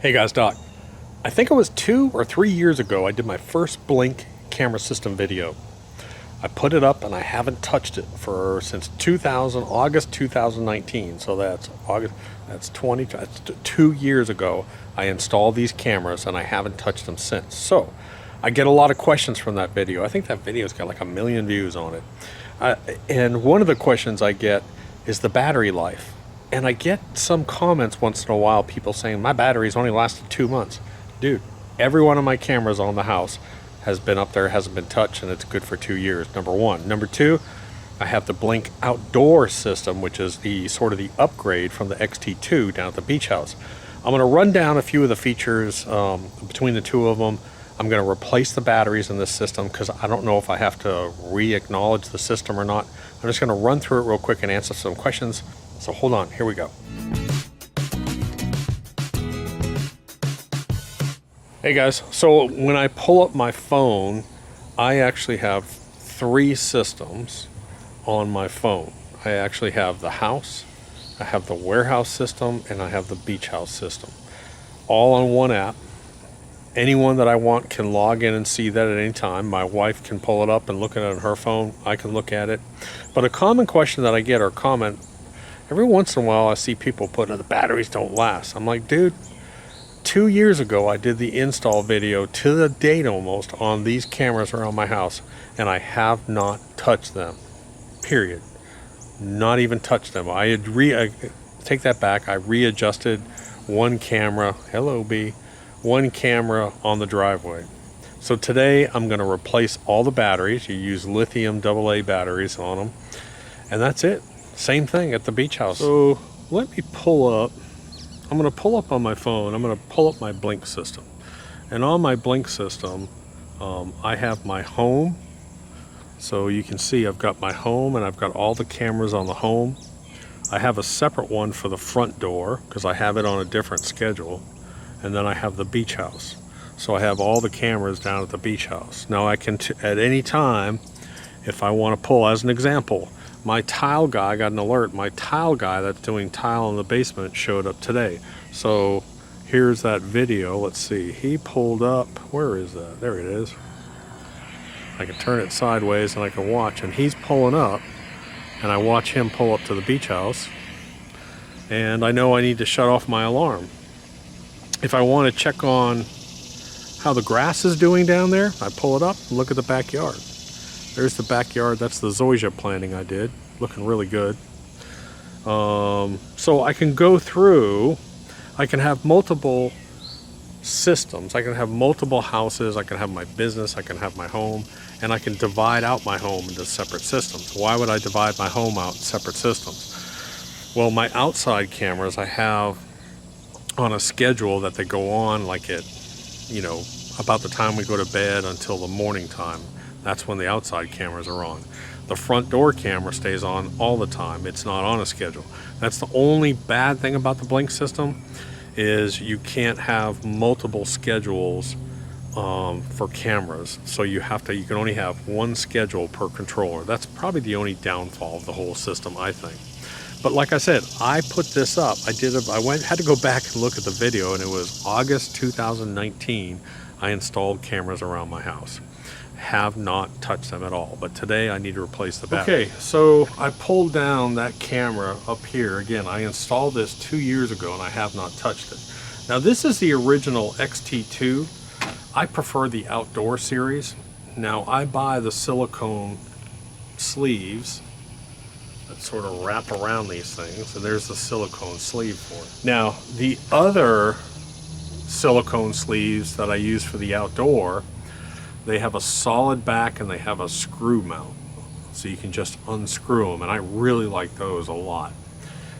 Hey guys, Doc. I think it was 2 or 3 years ago I did my first Blink camera system video. I put it up and I haven't touched it since August 2019. So that's 2 years ago I installed these cameras and I haven't touched them since. So I get a lot of questions from that video. I think that video's got like 1 million views on it. And one of the questions I get is the battery life. And I get some comments once in a while, people saying, my battery's only lasted 2 months. Dude, every one of my cameras on the house has been up there, hasn't been touched, and it's good for 2 years, number one. Number two, I have the Blink outdoor system, which is the sort of the upgrade from the XT2 down at the beach house. I'm gonna run down a few of the features between the two of them. I'm gonna replace the batteries in this system because I don't know if I have to re-acknowledge the system or not. I'm just gonna run through it real quick and answer some questions. So hold on, here we go. Hey guys, so when I pull up my phone, I actually have 3 systems on my phone. I actually have the house, I have the warehouse system, and I have the beach house system. All on one app. Anyone that I want can log in and see that at any time. My wife can pull it up and look at it on her phone. I can look at it. But a common question that I get, or comment, every once in a while I see people putting the batteries don't last. I'm like, dude, 2 years ago I did the install video to the date almost on these cameras around my house, and I have not touched them, period. Not even touched them. I take that back, I readjusted one camera, hello B, one camera on the driveway. So today I'm going to replace all the batteries. You use lithium AA batteries on them, and that's it. Same thing at the beach house. So let me pull up. I'm going to pull up on my phone. I'm going to pull up my Blink system. And on my Blink system, I have my home. So you can see I've got my home and I've got all the cameras on the home. I have a separate one for the front door because I have it on a different schedule. And then I have the beach house. So I have all the cameras down at the beach house. Now I can, at any time, if I want to pull, as an example, my tile guy, I got an alert, my tile guy that's doing tile in the basement showed up today. So here's that video. Let's see, he pulled up, where is that? There it is. I can turn it sideways and I can watch, and he's pulling up, and I watch him pull up to the beach house, and I know I need to shut off my alarm. If I want to check on how the grass is doing down there, I pull it up and look at the backyard. There's the backyard. That's the zoysia planting I did. Looking really good. So I can go through, I can have multiple systems. I can have multiple houses. I can have my business. I can have my home. And I can divide out my home into separate systems. Why would I divide my home out in separate systems? Well, my outside cameras I have on a schedule that they go on like at, about the time we go to bed until the morning time. That's when the outside cameras are on. The front door camera stays on all the time. It's not on a schedule. That's the only bad thing about the Blink system, is you can't have multiple schedules for cameras. So you can only have one schedule per controller. That's probably the only downfall of the whole system, I think. But like I said, I put this up. had to go back and look at the video, and it was August 2019. I installed cameras around my house. Have not touched them at all, but today I need to replace the battery. Okay, so I pulled down that camera up here. Again, I installed this 2 years ago and I have not touched it. Now this is the original XT2. I prefer the outdoor series. Now I buy the silicone sleeves that sort of wrap around these things, and there's the silicone sleeve for it. Now the other silicone sleeves that I use for the outdoor, they have a solid back and they have a screw mount, so you can just unscrew them, and I really like those a lot.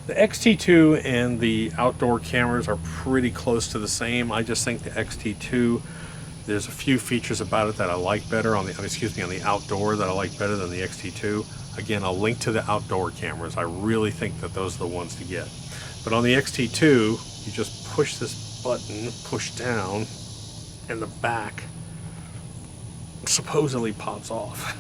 The XT2 and the outdoor cameras are pretty close to the same. I just think the XT2, there's a few features about it that I like better on the outdoor that I like better than the XT2. Again, I'll link to the outdoor cameras. I really think that those are the ones to get. But on the XT2, you just push this button, push down, and the back supposedly pops off.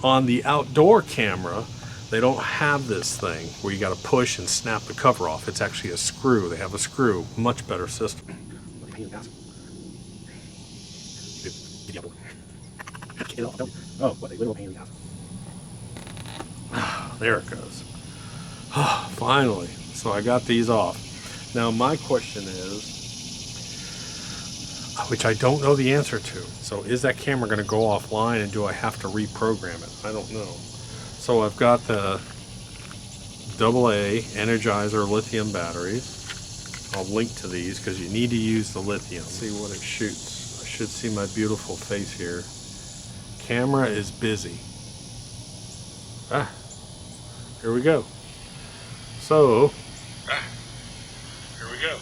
On the outdoor camera, they don't have this thing where you got to push and snap the cover off. It's actually a screw. They have a screw. Much better system. pain in the ass. Get the other one. Get it off. Oh, what a little pain in the ass. There it goes. Finally. So I got these off. Now my question is, which I don't know the answer to. So is that camera going to go offline, and do I have to reprogram it? I don't know. So I've got the AA Energizer lithium batteries. I'll link to these because you need to use the lithium. See what it shoots. I should see my beautiful face here. Camera is busy. Here we go. So, here we go.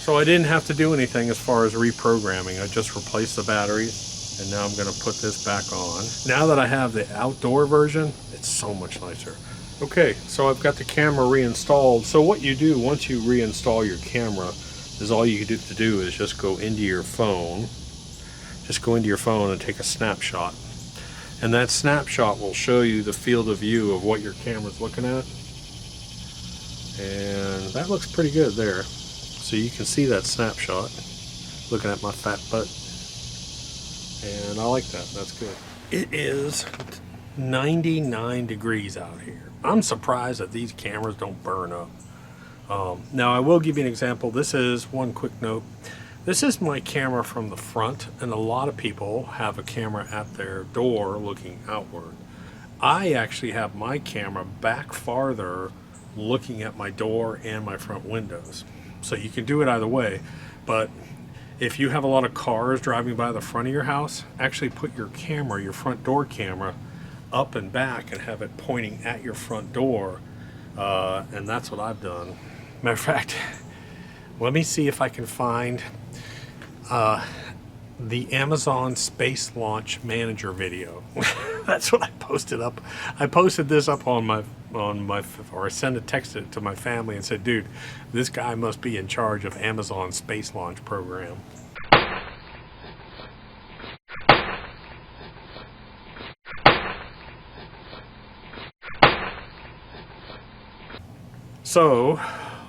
So I didn't have to do anything as far as reprogramming. I just replaced the batteries, and now I'm going to put this back on. Now that I have the outdoor version, it's so much nicer. Okay, so I've got the camera reinstalled. So what you do once you reinstall your camera is all you have to do is just go into your phone. Just go into your phone and take a snapshot. And that snapshot will show you the field of view of what your camera's looking at. And that looks pretty good there. So you can see that snapshot, looking at my fat butt. And I like that, that's good. It is 99 degrees out here. I'm surprised that these cameras don't burn up. Now I will give you an example. This is one quick note. This is my camera from the front, and a lot of people have a camera at their door looking outward. I actually have my camera back farther looking at my door and my front windows. So you can do it either way, but if you have a lot of cars driving by the front of your house, actually put your camera, your front door camera, up and back and have it pointing at your front door, and that's what I've done. Matter of fact, let me see if I can find the Amazon Space Launch Manager video. That's what I posted up. I posted this up on my, or I sent a text to my family and said, dude, this guy must be in charge of Amazon Space Launch Program. So,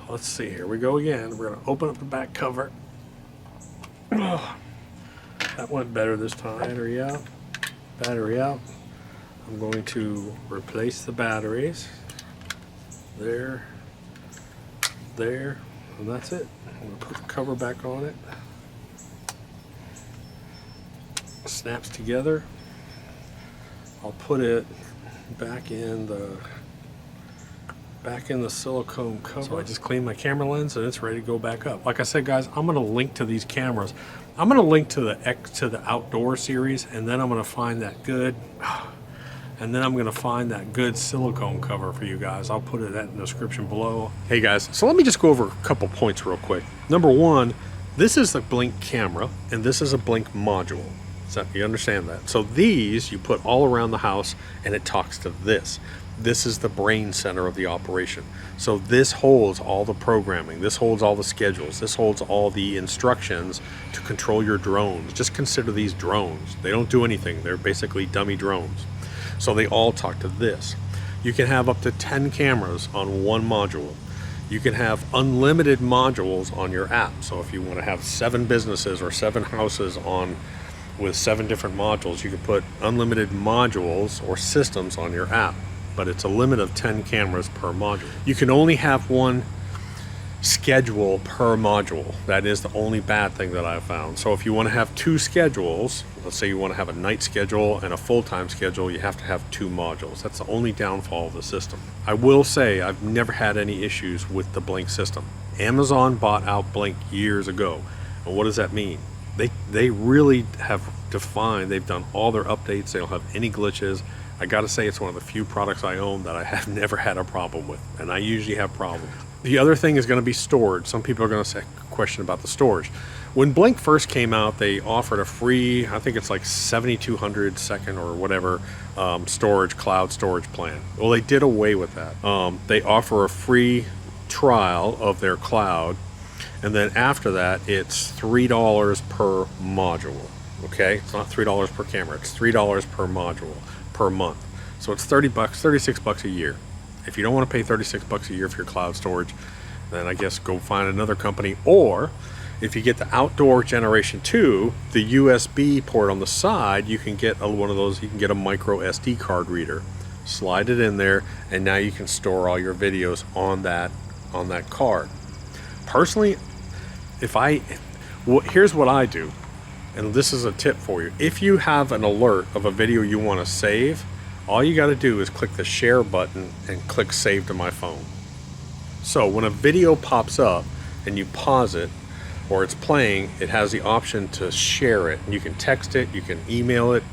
let's see, here we go again. We're going to open up the back cover. Oh, that went better this time. Battery out. Battery out. I'm going to replace the batteries. There. There. And that's it. I'm going to put the cover back on it. Snaps together. I'll put it back in the silicone cover. So I just cleaned my camera lens and it's ready to go back up. Like I said, guys, I'm going to link to these cameras. I'm going to link to the outdoor series, and then I'm going to find that good, and then I'm going to find that good silicone cover for you guys. I'll put it in the description below. Hey guys, so let me just go over a couple points real quick. Number one, this is the Blink camera, and this is a Blink module. So you understand that? So these you put all around the house, and it talks to this. This is the brain center of the operation. So this holds all the programming, this holds all the schedules, this holds all the instructions to control your drones. Just consider these drones. They don't do anything. They're basically dummy drones. So they all talk to this. You can have up to 10 cameras on one module. You can have unlimited modules on your app. So if you want to have 7 businesses or 7 houses on with 7 different modules, you can put unlimited modules or systems on your app. But it's a limit of 10 cameras per module. You can only have one schedule per module. That is the only bad thing that I've found. So if you want to have 2 schedules, let's say you want to have a night schedule and a full-time schedule, you have to have 2 modules. That's the only downfall of the system. I will say I've never had any issues with the Blink system. Amazon bought out Blink years ago. And what does that mean? They really have defined, they've done all their updates, they don't have any glitches. I gotta say, it's one of the few products I own that I have never had a problem with, and I usually have problems. The other thing is gonna be storage. Some people are gonna say a question about the storage. When Blink first came out, they offered a free, I think it's like 7,200 second or whatever, storage, cloud storage plan. Well, they did away with that. They offer a free trial of their cloud, and then after that, it's $3 per module. Okay, it's not $3 per camera, it's $3 per module per month. So it's $30, $36 a year. If you don't want to pay $36 a year for your cloud storage, then I guess go find another company. Or if you get the outdoor generation 2, the USB port on the side, you can get one of those. You can get a micro SD card reader, slide it in there, and now you can store all your videos on that card. Personally, here's what I do, and this is a tip for you. If you have an alert of a video you want to save, all you got to do is click the share button and click save to my phone. So when a video pops up and you pause it or it's playing, it has the option to share it. You can text it, you can email it,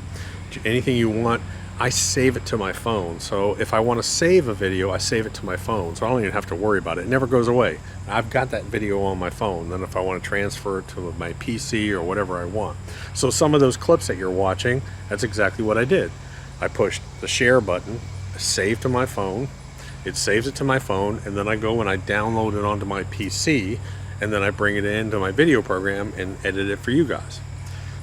anything you want. I save it to my phone. So if I want to save a video, I save it to my phone. So I don't even have to worry about it. It never goes away. I've got that video on my phone. Then if I want to transfer it to my PC or whatever I want. So some of those clips that you're watching, that's exactly what I did. I pushed the share button, save to my phone. It saves it to my phone, and then I go and I download it onto my PC, and then I bring it into my video program and edit it for you guys.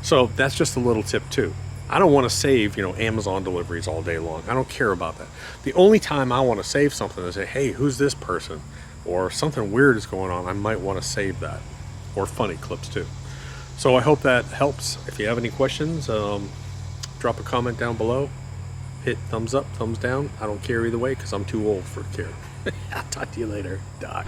So that's just a little tip too. I don't want to save, Amazon deliveries all day long. I don't care about that. The only time I want to save something is say, hey, who's this person? Or something weird is going on, I might want to save that. Or funny clips too. So I hope that helps. If you have any questions, drop a comment down below. Hit thumbs up, thumbs down. I don't care either way because I'm too old for care. I'll talk to you later, Doc.